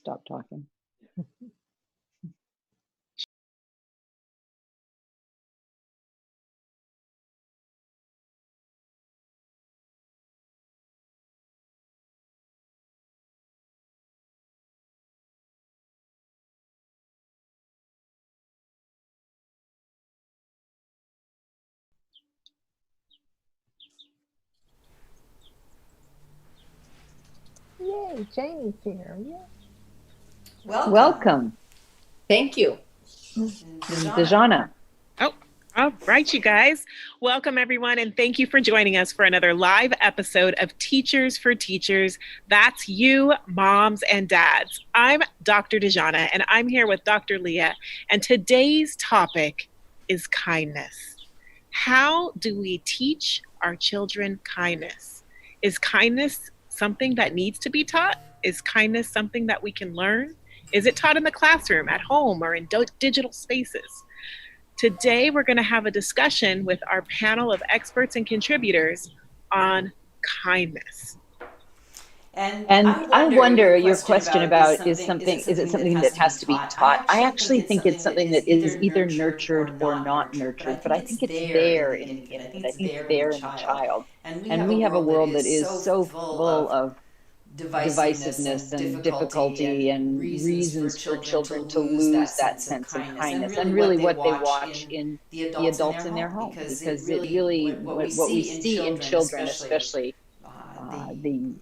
stop talking. Yay, Jamie's here. Yeah. Welcome. Welcome, Thank you. Dejana. Oh, all right, you guys. Welcome, everyone, and thank you for joining us for another live episode of Teachers for Teachers. That's you, moms and dads. I'm Dr. Dejana, and I'm here with Dr. Leah, and today's topic is kindness. How do we teach our children kindness? Is kindness something that needs to be taught? Is kindness something that we can learn? Is it taught in the classroom, at home, or in digital spaces? Today, we're going to have a discussion with our panel of experts and contributors on kindness. And I wonder your question about is it something that has to be taught? I actually think it's something that is either nurtured or not nurtured, but I think it's there in the infant. I think it's there in the child. And we have a world that is so full of divisiveness and difficulty and reasons for children to lose that sense of kindness, and really what they watch in the adults in their home, because it really, what we see in children, especially the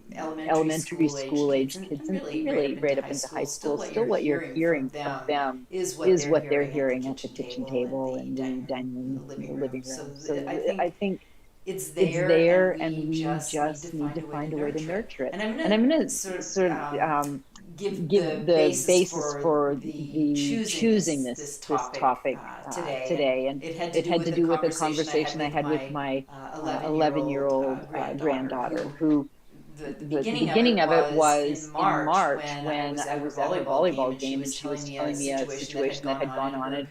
elementary school age kids, and really right up into high school, still what you're hearing from them is what they're hearing at the kitchen table and the dining room and the living room. So I think it's there, and we just need to find a way to nurture it. And I'm going to sort of give the basis for the choosing this topic today. And it had to do with a conversation I had with my 11-year-old granddaughter, who the beginning of it was in March when I was at a volleyball game, and she was telling me a situation that had gone on in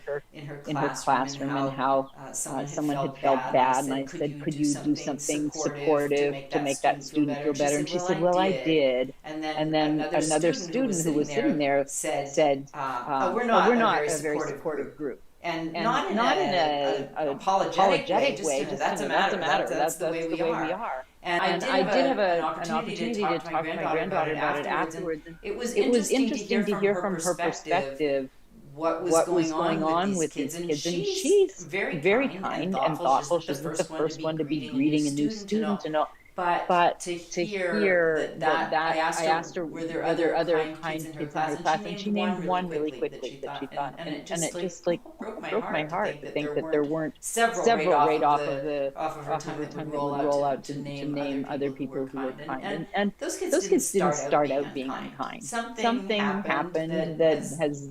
her classroom, and how someone had felt bad. And I said, could you do something supportive to make that student feel better? And she said, well, I did. And then another student who was sitting there said, oh, we're not a very supportive group. And not in an apologetic way, just that's a matter. That's the way we are. And I did have an opportunity to talk to my granddaughter about it afterwards. And it was interesting to hear from her perspective what was going on with these kids. And she's very kind and thoughtful. She's not the first one to be greeting a new student and all. But to hear that I asked her were there other kind kids in her class, and she named one really quickly that she thought, and it just like broke my heart to think that there weren't several right off of her tongue that would roll out to name other people who were kind. And those kids didn't start out being unkind. Something happened that has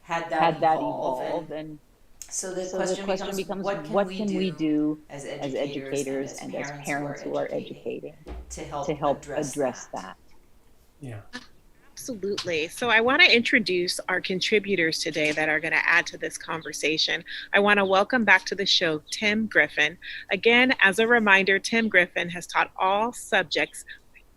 had that evolve. And so the question becomes, what can we do as educators and as parents who are educating to help address that? Yeah. Absolutely. So I want to introduce our contributors today that are going to add to this conversation. I want to welcome back to the show Tim Griffin. Again, as a reminder, Tim Griffin has taught all subjects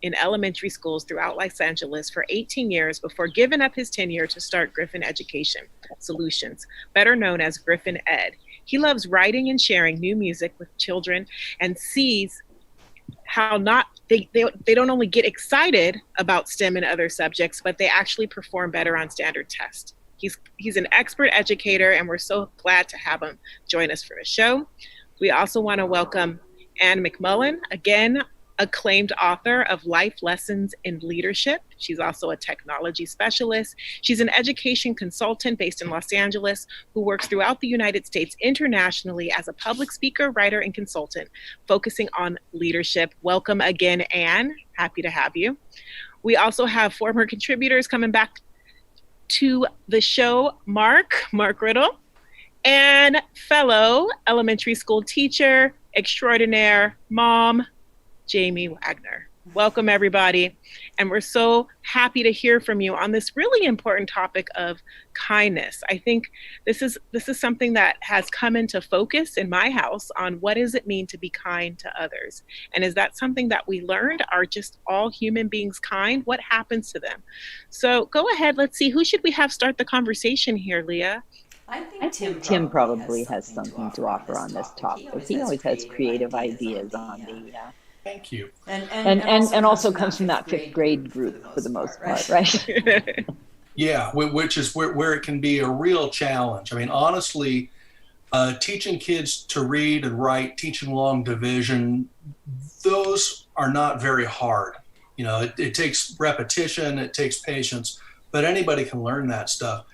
in elementary schools throughout Los Angeles for 18 years before giving up his tenure to start Griffin Education Solutions, better known as Griffin Ed. He loves writing and sharing new music with children, and sees how they don't only get excited about STEM and other subjects, but they actually perform better on standard tests. He's an expert educator, and we're so glad to have him join us for the show. We also want to welcome Anne McMullen, again, acclaimed author of Life Lessons in Leadership. She's also a technology specialist. She's an education consultant based in Los Angeles who works throughout the United States internationally as a public speaker, writer, and consultant, focusing on leadership. Welcome again, Anne. Happy to have you. We also have former contributors coming back to the show, Mark Riddle, and fellow elementary school teacher extraordinaire, mom, Jamie Wagner. Welcome, everybody. And we're so happy to hear from you on this really important topic of kindness. I think this is something that has come into focus in my house on what does it mean to be kind to others? And is that something that we learned? Are just all human beings kind? What happens to them? So go ahead, let's see, who should we have start the conversation here, Leah? I think Tim probably has something to offer on this topic. He always has creative ideas on the Thank you. And also comes from that fifth grade group for the most part, right? Yeah, which is where it can be a real challenge. I mean, honestly, teaching kids to read and write, teaching long division, those are not very hard. You know, it takes repetition, it takes patience, but anybody can learn that stuff.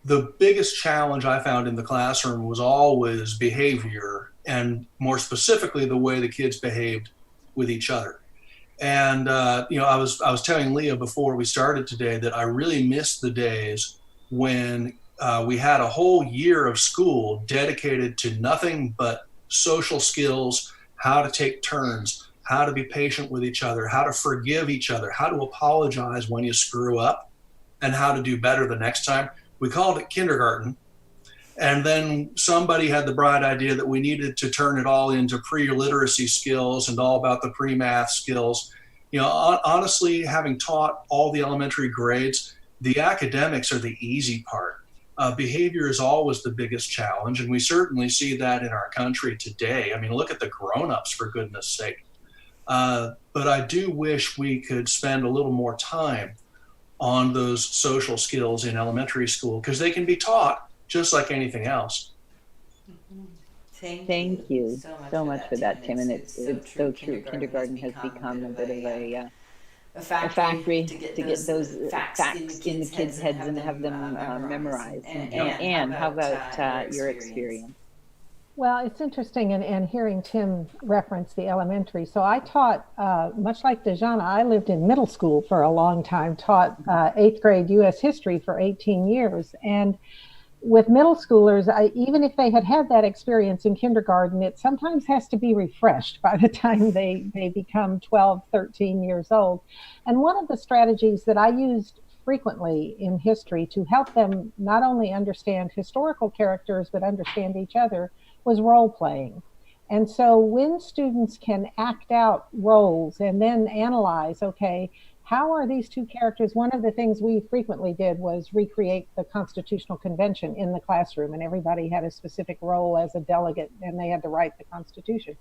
The biggest challenge I found in the classroom was always behavior, and more specifically, the way the kids behaved with each other. And I was telling Leah before we started today that I really missed the days when we had a whole year of school dedicated to nothing but social skills, how to take turns, how to be patient with each other, how to forgive each other, how to apologize when you screw up, and how to do better the next time. We called it kindergarten. And then somebody had the bright idea that we needed to turn it all into pre-literacy skills and all about the pre-math skills. You know, honestly, having taught all the elementary grades, the academics are the easy part. Behavior is always the biggest challenge, and we certainly see that in our country today. I mean, look at the grown-ups, for goodness sake. But I do wish we could spend a little more time on those social skills in elementary school, because they can be taught just like anything else. Thank you so much for that, Tim. And it's so true. Kindergarten has become a bit of a factory to get those facts in the kids' heads and have them memorized. And how about your experience? Well, it's interesting, and hearing Tim reference the elementary. So I taught, much like Dejana, I lived in middle school for a long time, taught 8th grade U.S. history for 18 years. And with middle schoolers, even if they had that experience in kindergarten, it sometimes has to be refreshed by the time they become 12, 13 years old. And one of the strategies that I used frequently in history to help them not only understand historical characters, but understand each other was role playing. And so when students can act out roles and then analyze, okay, how are these two characters? One of the things we frequently did was recreate the Constitutional Convention in the classroom, and everybody had a specific role as a delegate, and they had to write the Constitution.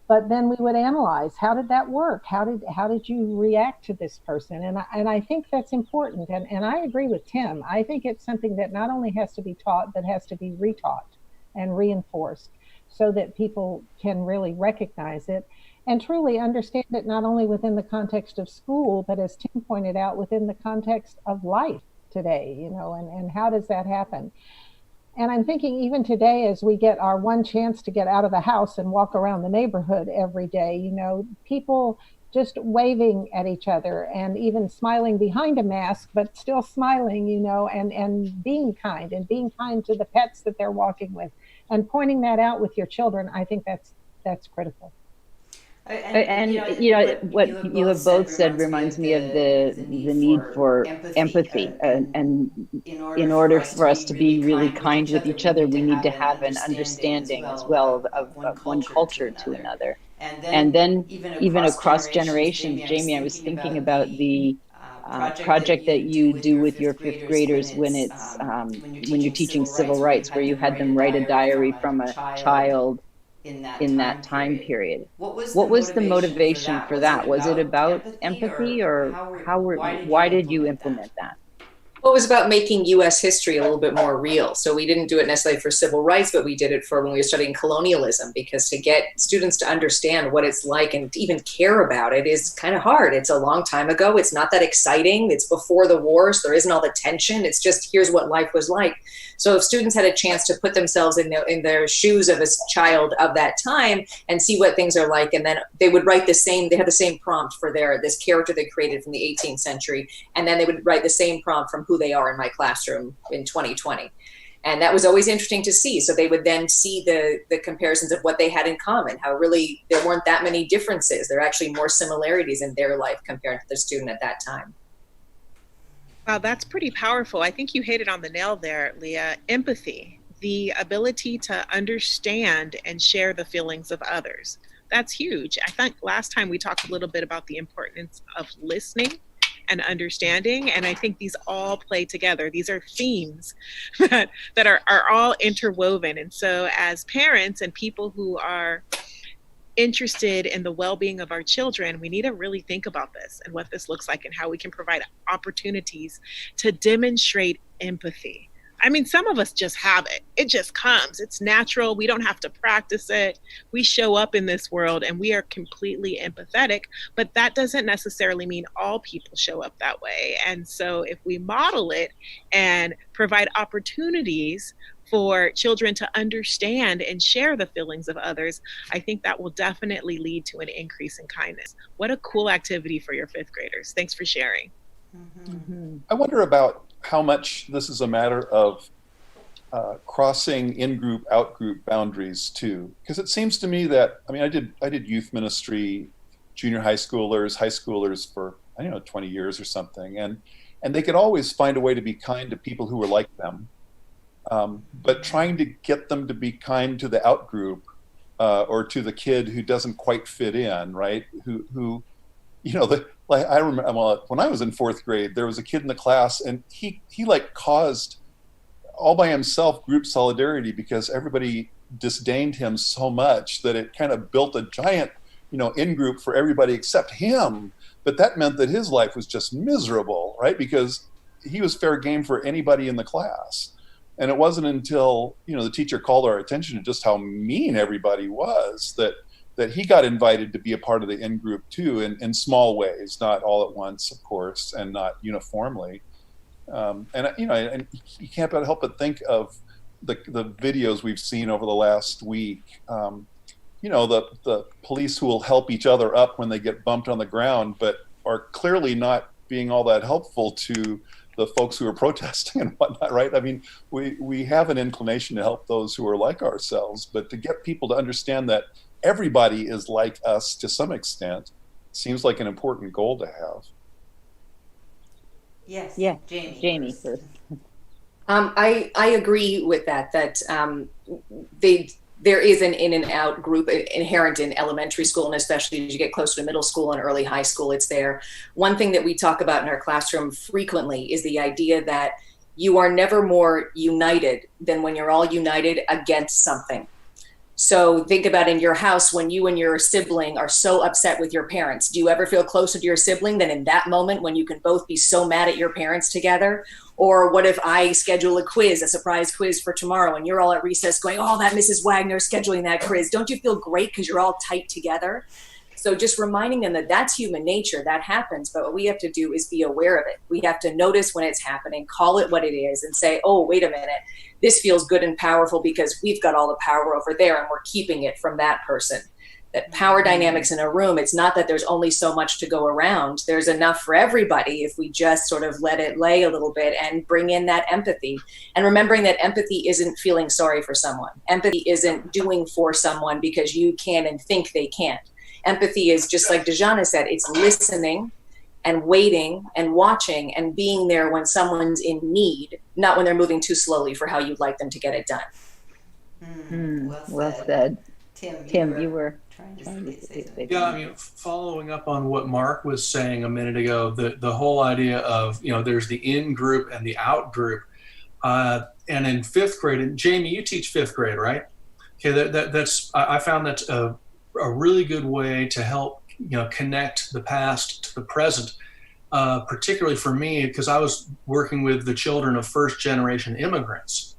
But then we would analyze, how did that work? How did you react to this person? And I think that's important. And I agree with Tim. I think it's something that not only has to be taught, but has to be retaught and reinforced so that people can really recognize it and truly understand it, not only within the context of school, but as Tim pointed out, within the context of life today, and how does that happen? And I'm thinking even today, as we get our one chance to get out of the house and walk around the neighborhood every day, people just waving at each other and even smiling behind a mask, but still smiling, and being kind to the pets that they're walking with and pointing that out with your children. I think that's critical. And what you have both said reminds me of the need for empathy. And in order for us to be really kind with each other, we need to have an understanding as well of one culture to another. And then even across generations. Jamie, I was thinking about the project that you do with your fifth graders when you're teaching civil rights, where you had them write a diary from a child in that time period. What was the motivation for that? Was it about empathy, or why did you implement that? Well, it was about making U.S. history a little bit more real. So we didn't do it necessarily for civil rights, but we did it for when we were studying colonialism, because to get students to understand what it's like and to even care about it is kind of hard. It's a long time ago. It's not that exciting. It's before the war, so there isn't all the tension. It's just, here's what life was like. So if students had a chance to put themselves in their shoes of a child of that time and see what things are like, and then they would write they had the same prompt for this character they created from the 18th century, and then they would write the same prompt from who they are in my classroom in 2020. And that was always interesting to see. So they would then see the comparisons of what they had in common, how really there weren't that many differences. There are actually more similarities in their life compared to the student at that time. Wow, that's pretty powerful. I think you hit it on the nail there, Leah. Empathy, the ability to understand and share the feelings of others. That's huge. I think last time we talked a little bit about the importance of listening and understanding, and I think these all play together. These are themes that are all interwoven. And so as parents and people who are interested in the well-being of our children, we need to really think about this and what this looks like and how we can provide opportunities to demonstrate empathy. I mean, some of us just have it. It just comes. It's natural. We don't have to practice it. We show up in this world and we are completely empathetic, but that doesn't necessarily mean all people show up that way. And so if we model it and provide opportunities for children to understand and share the feelings of others, I think that will definitely lead to an increase in kindness. What a cool activity for your fifth graders. Thanks for sharing. Mm-hmm. I wonder about how much this is a matter of crossing in-group, out-group boundaries too. Because it seems to me that, I mean, I did youth ministry, junior high schoolers for, 20 years or something. And they could always find a way to be kind to people who were like them. But trying to get them to be kind to the out-group or to the kid who doesn't quite fit in, right? Who like I remember when I was in fourth grade, there was a kid in the class, and he like caused all by himself group solidarity because everybody disdained him so much that it kind of built a giant, in-group for everybody except him. But that meant that his life was just miserable, right? Because he was fair game for anybody in the class. And it wasn't until, the teacher called our attention to just how mean everybody was that he got invited to be a part of the in-group too, in small ways, not all at once, of course, and not uniformly. And you can't help but think of the videos we've seen over the last week. The police who will help each other up when they get bumped on the ground, but are clearly not being all that helpful to the folks who are protesting and whatnot, right? I mean, we have an inclination to help those who are like ourselves, but to get people to understand that everybody is like us to some extent seems like an important goal to have. Yes. Yeah. Jamie first. I agree with that there is an in and out group inherent in elementary school, and especially as you get closer to middle school and early high school, it's there. One thing that we talk about in our classroom frequently is the idea that you are never more united than when you're all united against something. So think about in your house when you and your sibling are so upset with your parents. Do you ever feel closer to your sibling than in that moment when you can both be so mad at your parents together? Or what if I schedule a surprise quiz for tomorrow, and you're all at recess going, oh, that Mrs. Wagner scheduling that quiz. Don't you feel great because you're all tight together? So just reminding them that that's human nature, that happens. But what we have to do is be aware of it. We have to notice when it's happening, call it what it is, and say, oh, wait a minute. This feels good and powerful because we've got all the power over there and we're keeping it from that person. That power dynamics in a room, it's not that there's only so much to go around. There's enough for everybody if we just sort of let it lay a little bit and bring in that empathy. And remembering that empathy isn't feeling sorry for someone. Empathy isn't doing for someone because you can and think they can't. Empathy is just like Dejana said, it's listening and waiting and watching and being there when someone's in need, not when they're moving too slowly for how you'd like them to get it done. Well said. Tim, you were trying to say something. Yeah, I mean, following up on what Mark was saying a minute ago, the whole idea of, there's the in-group and the out-group. And in fifth grade, and Jamie, you teach fifth grade, right? Okay, that's I found that's a really good way to help connect the past to the present, particularly for me, because I was working with the children of first-generation immigrants.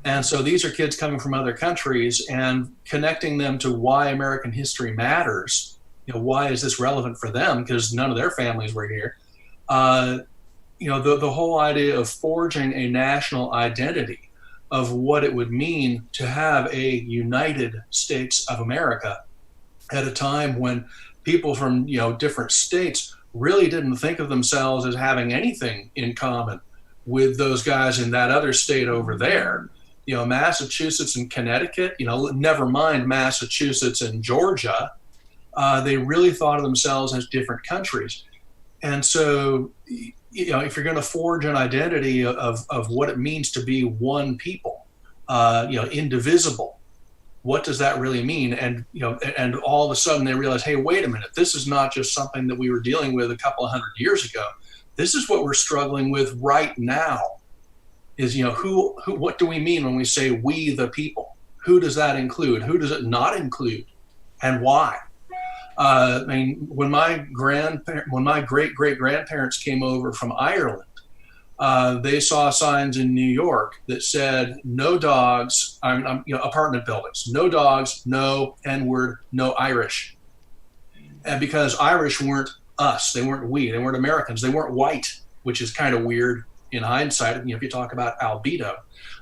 And so these are kids coming from other countries, and connecting them to why American history matters. Why is this relevant for them? Because none of their families were here. The whole idea of forging a national identity of what it would mean to have a United States of America at a time when people from different states really didn't think of themselves as having anything in common with those guys in that other state over there. You know, Massachusetts and Connecticut, you know, never mind Massachusetts and Georgia, they really thought of themselves as different countries. And so, you know, if you're going to forge an identity of what it means to be one people, you know, indivisible, what does that really mean? And, you know, and all of a sudden they realize, hey, wait a minute, this is not just something that we were dealing with a couple of hundred years ago. This is what we're struggling with right now. Is, you know, who, what do we mean when we say we the people? Who does that include? Who does it not include? And why? I mean, when my great-great-grandparents came over from Ireland, they saw signs in New York that said, no dogs, you know, apartment buildings, no dogs, no N-word, no Irish. And because Irish weren't us, they weren't we, they weren't Americans, they weren't white, which is kind of weird in hindsight, you know, if you talk about albedo.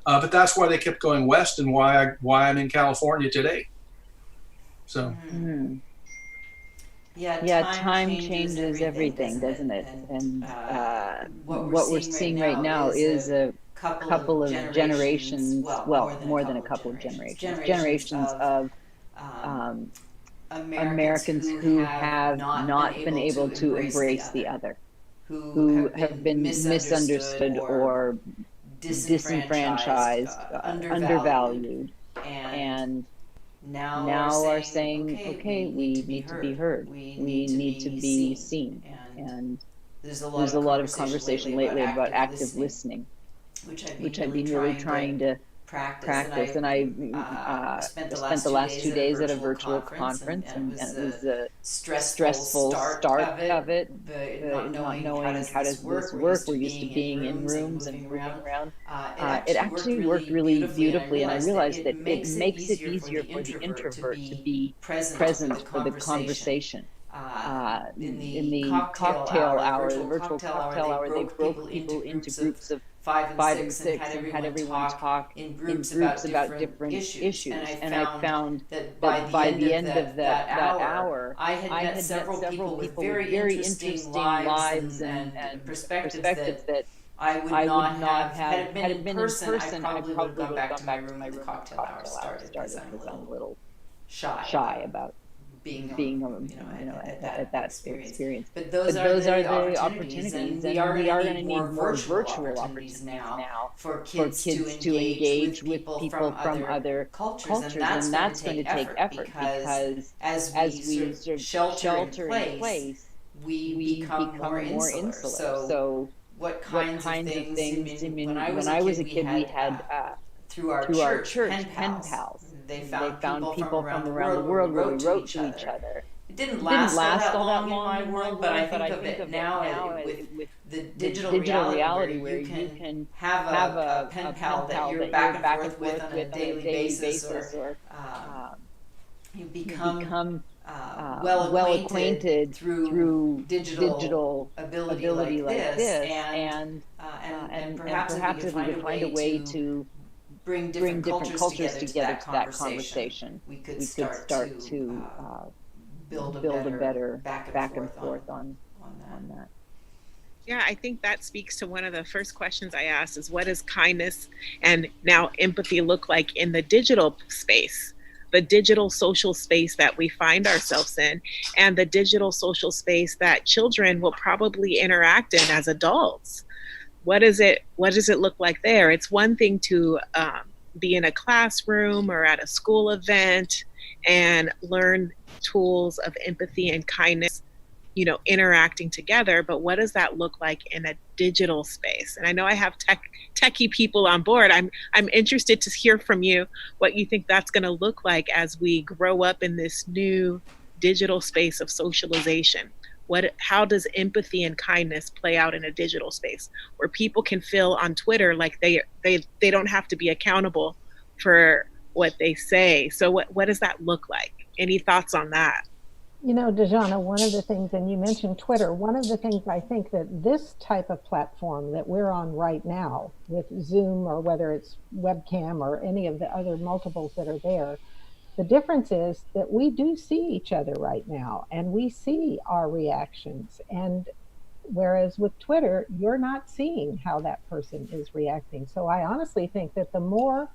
But that's why they kept going west, and why I'm in California today. So. Mm-hmm. Yeah, time changes everything, doesn't it? And what we're seeing right now is a couple of generations, well, more than a couple of generations of Americans who have not been able to embrace the other, who have been misunderstood or disenfranchised, undervalued, and now are saying, okay, we need to be heard, we need to be seen. And there's a lot of conversation lately about active listening, which I've been really trying to practice. And I spent the last 2 days at a virtual conference, and it was a stressful start of it, not knowing how does this work. We're used to being in rooms and moving around. It actually worked really beautifully, and I realized that it makes it easier for the introvert to be present for the conversation. In the cocktail hour, the virtual cocktail hour, they broke people into groups of 5 and 6 and had everyone talk in groups about different issues. And I found that by the end of that hour, I had met several people with very interesting lives and perspectives that I would not have, had it been in person, I probably would have gone back to my room when the cocktail hour started, because I'm a little shy about being at that experience. But those are the opportunities, and we are going to need more virtual opportunities now for kids to engage with people from other cultures, and that's going to take effort, because as we sort of shelter in place, we become more insular. So what kinds of things? I mean, when I was a kid, we had through our church pen pals. They found people from around the world where we wrote to each other. It didn't last all that long in my world, but I think of it now with the digital reality where you can have a pen pal that you're back and forth with on a daily basis, or you become well acquainted through digital ability like this, and perhaps if we could find a way to bring different cultures together to that conversation, we could start to build a better back and forth on that. Yeah, I think that speaks to one of the first questions I asked, is what does kindness and now empathy look like in the digital space, the digital social space that we find ourselves in, and the digital social space that children will probably interact in as adults. What does it look like there? It's one thing to be in a classroom or at a school event and learn tools of empathy and kindness, you know, interacting together. But what does that look like in a digital space? And I know I have techie people on board. I'm interested to hear from you what you think that's going to look like as we grow up in this new digital space of socialization. How does empathy and kindness play out in a digital space where people can feel on Twitter like they don't have to be accountable for what they say? So what does that look like? Any thoughts on that? You know, Dejana, one of the things, and you mentioned Twitter, one of the things I think that this type of platform that we're on right now with Zoom, or whether it's webcam or any of the other multiples that are there, the difference is that we do see each other right now, and we see our reactions. And Whereas with Twitter, you're not seeing how that person is reacting. So I honestly think that the more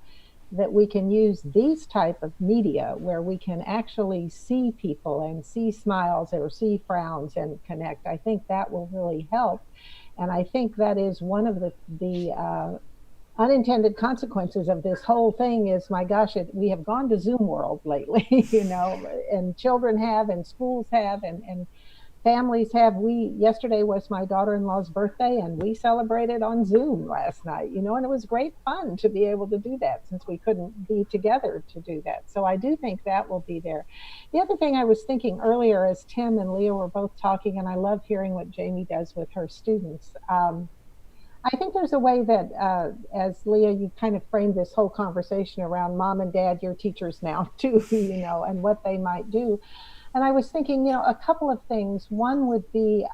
that we can use these type of media where we can actually see people and see smiles or see frowns and connect, I think that will really help. And I think that is one of the unintended consequences of this whole thing is, my gosh, we have gone to Zoom world lately, and children have, and schools have, and families have. Yesterday was my daughter-in-law's birthday, and we celebrated on Zoom last night, and it was great fun to be able to do that since we couldn't be together to do that. So I do think that will be there. The other thing I was thinking earlier as Tim and Leah were both talking, and I love hearing what Jamie does with her students. I think there's a way that, as Leah, you kind of framed this whole conversation around mom and dad, you're teachers now too, and what they might do. And I was thinking, a couple of things. One would be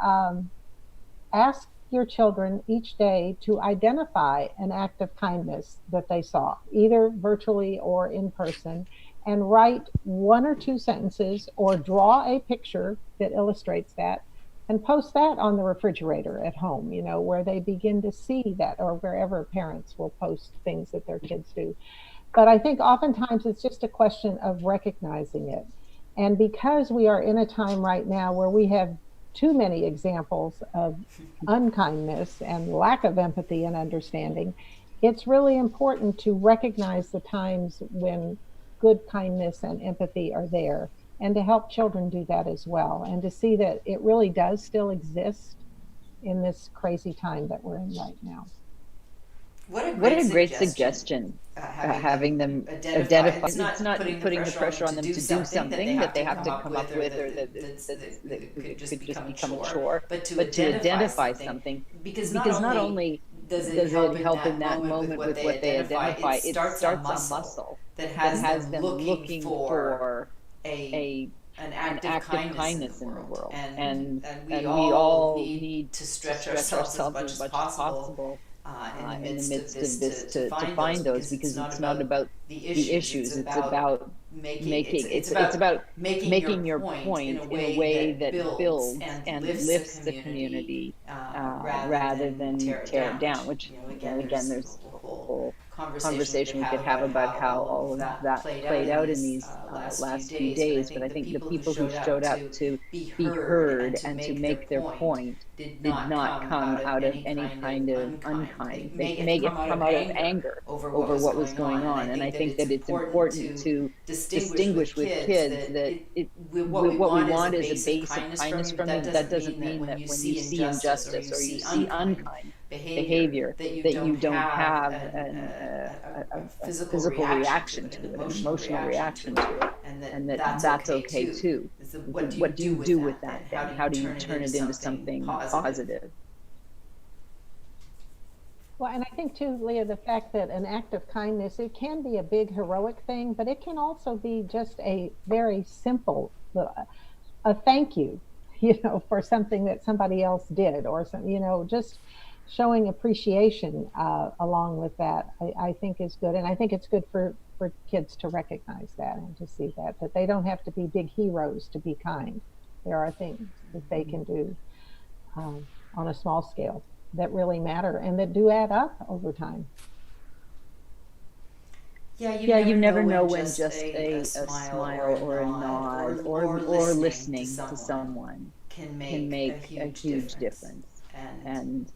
ask your children each day to identify an act of kindness that they saw, either virtually or in person, and write 1 or 2 sentences or draw a picture that illustrates that, and post that on the refrigerator at home, where they begin to see that, or wherever parents will post things that their kids do. But I think oftentimes it's just a question of recognizing it. And because we are in a time right now where we have too many examples of unkindness and lack of empathy and understanding, it's really important to recognize the times when good kindness and empathy are there, and to help children do that as well, and to see that it really does still exist in this crazy time that we're in right now. What a great suggestion. Having them identify. It's not putting the pressure on them to do something that they have to come up with, or that could just become a chore, but to identify something, because not only does it help in that moment with what they identify, it starts a muscle that has them looking for an act of kindness in the world, and we all need to stretch ourselves as much as possible in the midst of this to find those, because it's not about the issues, it's about making your point in a way that builds and lifts the community rather than tear it down, which, again, there's a whole conversation we could have about how all of that played out in these last few days. But I think the people who showed up to be heard and to make their point did not come out of any kind of unkind. They may have come out of anger over what was going on. And I think that it's important to distinguish with kids that what we want is a base of kindness from them. That doesn't mean that when you see injustice or you see unkind behavior that you don't have a physical reaction to it, an emotional reaction to it, and that's okay too. What do you do with that then? How do you turn it into something positive? Well, and I think too, Leah, the fact that an act of kindness, it can be a big heroic thing, but it can also be just a very simple, a thank you, for something that somebody else did, or some, just showing appreciation along with that, I think is good. And I think it's good for kids to recognize that and to see that they don't have to be big heroes to be kind. There are things that they can do on a small scale that really matter and that do add up over time. Yeah, you never know when just a smile or a nod or listening to someone can make a huge difference. And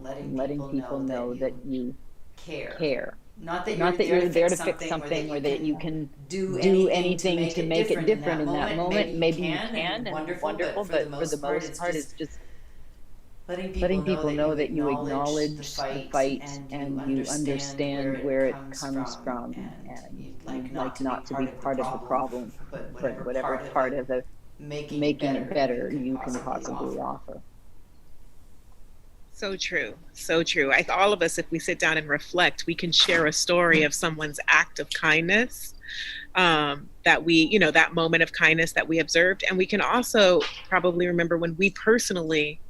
letting people know that you care. Not that you're there to fix something or that you can do anything to make it different in that moment. Maybe you can, and wonderful, but for the most part, it's just letting people know that you acknowledge the fight and you understand where it comes from, and you'd like not to be part of the problem, but whatever part of the making it better you can possibly offer. So true. So true. All of us, if we sit down and reflect, we can share a story of someone's act of kindness, that we, that moment of kindness that we observed. And we can also probably remember when we personally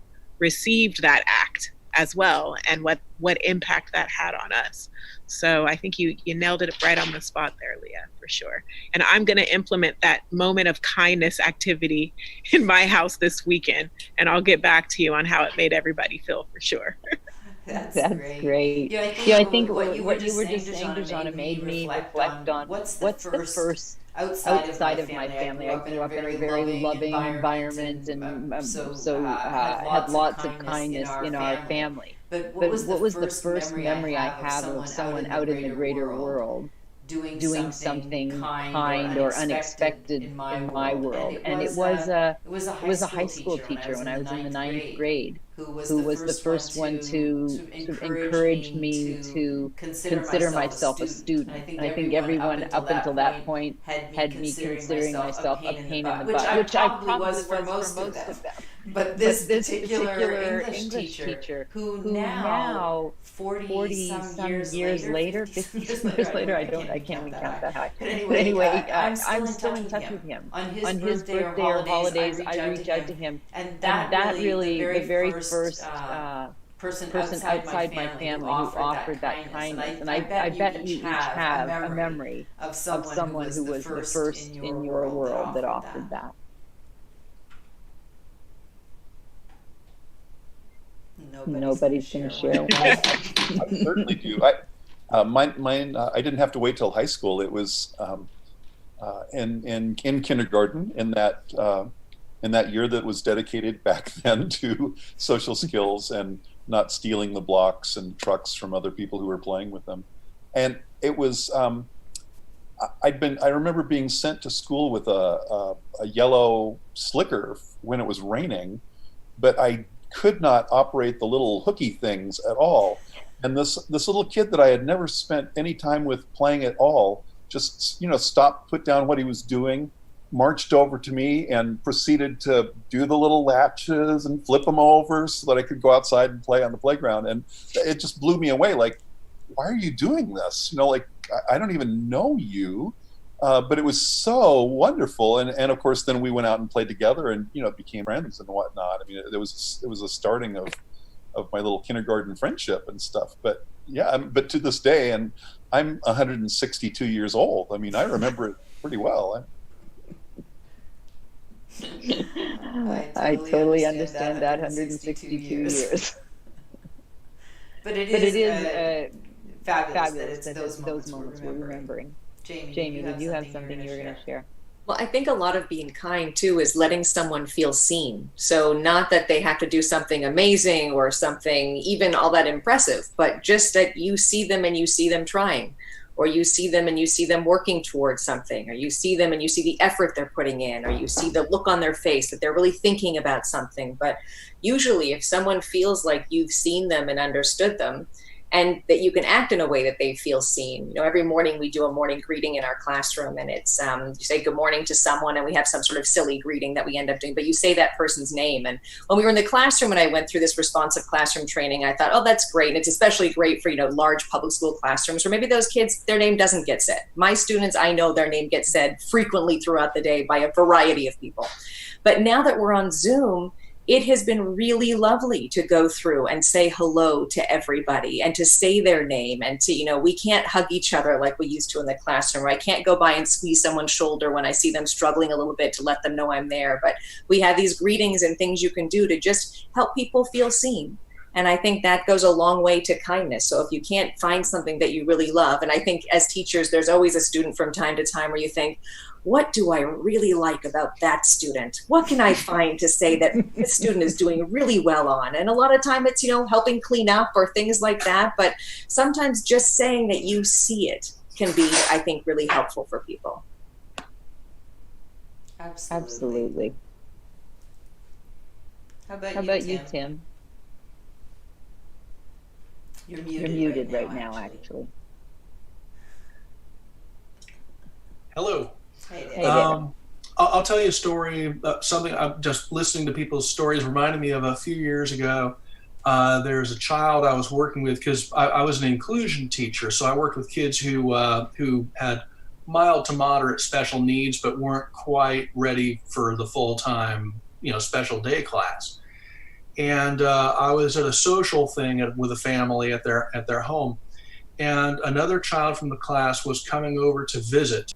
received that act as well, and what impact that had on us. So I think you nailed it right on the spot there, Leah, for sure. And I'm going to implement that moment of kindness activity in my house this weekend, and I'll get back to you on how it made everybody feel, for sure. That's great. Yeah, I think what you were just saying, Dejana, made me reflect on what's the first outside of my family. I grew up in a very loving environment, and so had lots of kindness in our family. But what was the first memory I have of someone out in the greater world doing something kind or unexpected in my world? And it was a high school teacher when I was in the 9th grade, who was the first one to sort of encourage me to consider myself a student. And I think everyone up until that point had me considering myself a pain in the butt, which I probably was for most of them. But this particular English teacher, who now 40 some years later, 50 years later, I can't even count that high. But anyway, I'm still in touch with him. On his birthday or holidays, I reach out to him. And that really, the very first person outside my family who offered that kindness. And I bet you each have a memory of someone who was the first in your world that offered that. Nobody's going to share one. I certainly do. Mine. I didn't have to wait till high school. It was in kindergarten, in that year that was dedicated back then to social skills and not stealing the blocks and trucks from other people who were playing with them. And it was. I remember being sent to school with a yellow slicker when it was raining, but I could not operate the little hooky things at all. And this little kid that I had never spent any time with playing at all just, stopped, put down what he was doing, marched over to me and proceeded to do the little latches and flip them over so that I could go outside and play on the playground. And it just blew me away. Like, why are you doing this? I don't even know you. But it was so wonderful, and of course, then we went out and played together, and became friends and whatnot. I mean, it was a starting of my little kindergarten friendship and stuff. But yeah, but to this day, and I'm 162 years old. I mean, I remember it pretty well. I totally understand that 162 years. But it is fabulous that those moments we're remembering. Jamie, did you have something you were going to share? Well, I think a lot of being kind, too, is letting someone feel seen. So not that they have to do something amazing or something even all that impressive, but just that you see them and you see them trying, or you see them and you see them working towards something, or you see them and you see the effort they're putting in, or you see the look on their face that they're really thinking about something. But usually if someone feels like you've seen them and understood them, and that you can act in a way that they feel seen. Every morning we do a morning greeting in our classroom, and it's you say good morning to someone, and we have some sort of silly greeting that we end up doing, but you say that person's name. And when we were in the classroom and I went through this responsive classroom training, I thought, oh, that's great. And it's especially great for, large public school classrooms where maybe those kids, their name doesn't get said. My students, I know their name gets said frequently throughout the day by a variety of people. But now that we're on Zoom, it has been really lovely to go through and say hello to everybody and to say their name, and to, we can't hug each other like we used to in the classroom, or I can't go by and squeeze someone's shoulder when I see them struggling a little bit to let them know I'm there. But we have these greetings and things you can do to just help people feel seen. And I think that goes a long way to kindness. So if you can't find something that you really love, and I think as teachers, there's always a student from time to time where you think, what do I really like about that student? What can I find to say that this student is doing really well on? And a lot of time it's, helping clean up or things like that. But sometimes just saying that you see it can be, I think, really helpful for people. Absolutely. How about you, Tim? You're muted right now, actually. Hello. Hey, I'll tell you a story. Something I'm just listening to people's stories reminded me of a few years ago. There's a child I was working with because I was an inclusion teacher. So I worked with kids who had mild to moderate special needs, but weren't quite ready for the full-time, special day class. and I was at a social thing with a family at their home, and another child from the class was coming over to visit.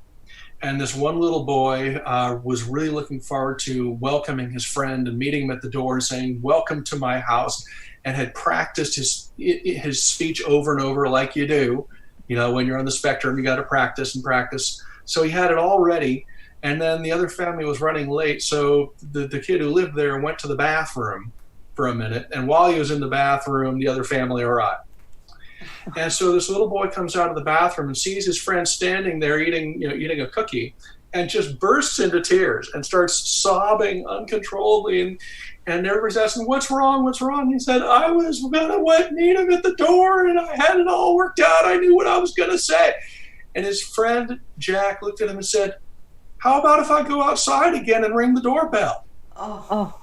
And this one little boy was really looking forward to welcoming his friend and meeting him at the door, saying, "Welcome to my house," and had practiced his speech over and over like you do. You know, when you're on the spectrum, you got to practice and practice. So he had it all ready. And then the other family was running late. So the kid who lived there went to the bathroom for a minute. And while he was in the bathroom, the other family arrived. And so this little boy comes out of the bathroom and sees his friend standing there eating a cookie, and just bursts into tears and starts sobbing uncontrollably. And everybody's asking, "What's wrong? What's wrong?" And he said, "I was going to meet him at the door, and I had it all worked out. I knew what I was going to say." And his friend Jack looked at him and said, "How about if I go outside again and ring the doorbell?" Oh.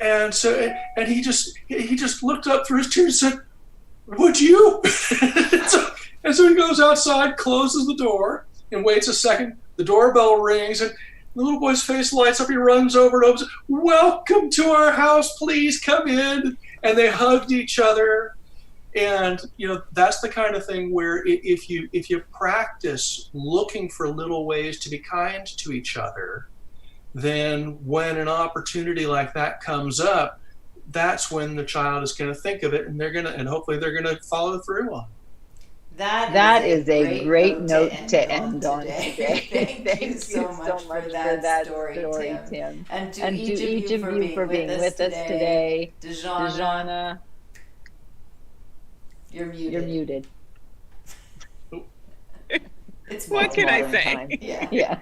And he just looked up through his tears and said, "Would you?" and so he goes outside, closes the door, and waits a second. The doorbell rings, and the little boy's face lights up. He runs over and opens, "Welcome to our house. Please come in." And they hugged each other. And that's the kind of thing where if you practice looking for little ways to be kind to each other, then when an opportunity like that comes up, that's when the child is going to think of it, and hopefully they're going to follow through on it. That is a great note to end on today. Thank you so much for that story, Tim. And to each of you for being with us today. Dejana, you're muted. What can I say? Yeah.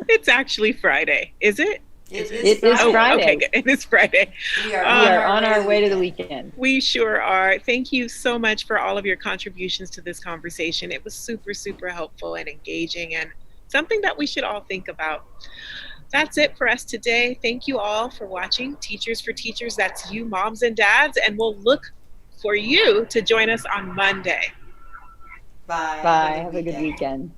It's actually Friday, is it? It is Friday. Okay, good. It is Friday. We are on our way to the weekend. We sure are. Thank you so much for all of your contributions to this conversation. It was super, super helpful and engaging, and something that we should all think about. That's it for us today. Thank you all for watching Teachers for Teachers. That's you, moms and dads, and we'll look for you to join us on Monday. Bye. Have a good weekend.